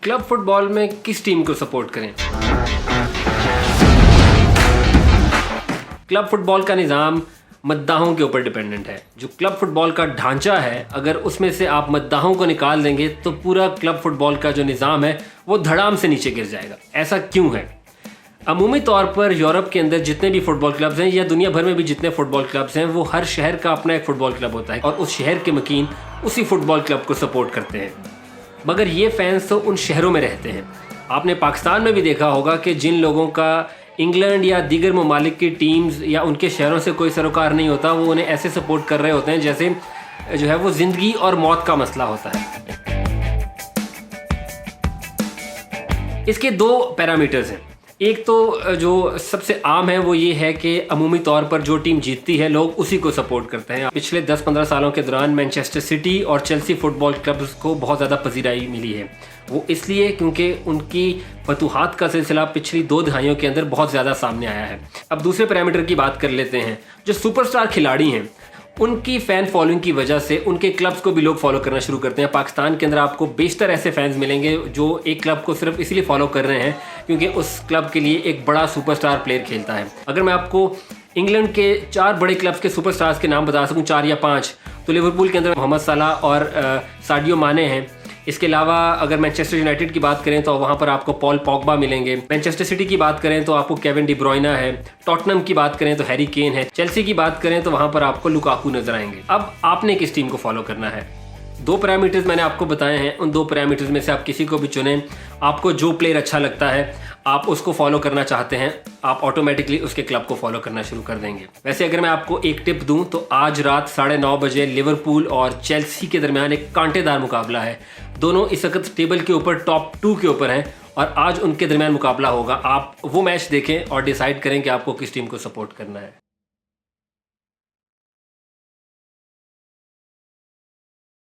Club football में किस team को सपोर्ट करें? क्लब फुटबॉल का निज़ाम मद्दाहों के ऊपर डिपेंडेंट है। जो क्लब फुटबॉल का ढांचा है, अगर उसमें से आप मद्दाहों को निकाल देंगे तो पूरा क्लब फुटबॉल का जो निज़ाम है वो धड़ाम से नीचे गिर जाएगा। ऐसा क्यों है? अमूमी तौर पर यूरोप के अंदर जितने भी फुटबॉल क्लब्स हैं या दुनिया भर में भी जितने फुटबॉल क्लब्स हैं, वो हर शहर का अपना एक फुटबॉल क्लब होता है और उस शहर के मकीन उसी फुटबॉल क्लब को सपोर्ट करते हैं। मगर ये फैंस तो उन शहरों में रहते हैं। आपने पाकिस्तान में भी देखा होगा कि जिन लोगों का इंग्लैंड या दीगर ममालिक की टीम्स या उनके शहरों से कोई सरोकार नहीं होता, वो उन्हें ऐसे सपोर्ट कर रहे होते हैं जैसे जो है वो ज़िंदगी और मौत का मसला होता है। इसके दो पैरामीटर्स हैं। एक तो जो सबसे आम है वो ये है कि अमूमी तौर पर जो टीम जीतती है लोग उसी को सपोर्ट करते हैं। पिछले 10-15 सालों के दौरान मैनचेस्टर सिटी और चेल्सी फुटबॉल क्लब्स को बहुत ज़्यादा पजीराई मिली है। वो इसलिए क्योंकि उनकी फतूहात का सिलसिला पिछली 2 दहाइयों के अंदर बहुत ज़्यादा सामने आया है। अब दूसरे पैरामीटर की बात कर लेते हैं। जो सुपरस्टार खिलाड़ी हैं उनकी फ़ैन फॉलोइंग की वजह से उनके क्लब्स को भी लोग फॉलो करना शुरू करते हैं। पाकिस्तान के अंदर आपको बेशतर ऐसे फैंस मिलेंगे जो एक क्लब को सिर्फ इसलिए फॉलो कर रहे हैं क्योंकि उस क्लब के लिए एक बड़ा सुपरस्टार प्लेयर खेलता है। अगर मैं आपको इंग्लैंड के 4 बड़े क्लब्स के सुपरस्टार्स के नाम बता सकूं, 4 या 5, तो लिवरपूल के अंदर मोहम्मद सलाह और साडियो माने हैं। इसके अलावा अगर मैनचेस्टर यूनाइटेड की बात करें तो वहाँ पर आपको पॉल पॉगबा मिलेंगे। मैनचेस्टर सिटी की बात करें तो आपको केविन डी ब्रुयना है। टॉटनहम की बात करें तो हैरी केन है। चेल्सी की बात करें तो वहाँ पर आपको लुकाकू नजर आएंगे। अब आपने किस टीम को फॉलो करना है? 2 पैरामीटर्स मैंने आपको बताए हैं। उन 2 पैरामीटर्स में से आप किसी को भी चुनें। आपको जो प्लेयर अच्छा लगता है, आप उसको फॉलो करना चाहते हैं, आप ऑटोमेटिकली उसके क्लब को फॉलो करना शुरू कर देंगे। वैसे अगर मैं आपको एक टिप दूं तो आज रात 9:30 बजे लिवरपूल और चेल्सी के दरमियान एक कांटेदार मुकाबला है। दोनों इस वक्त टेबल के ऊपर टॉप 2 के ऊपर हैं और आज उनके दरमियान मुकाबला होगा। आप वो मैच देखें और डिसाइड करें कि आपको किस टीम को सपोर्ट करना है।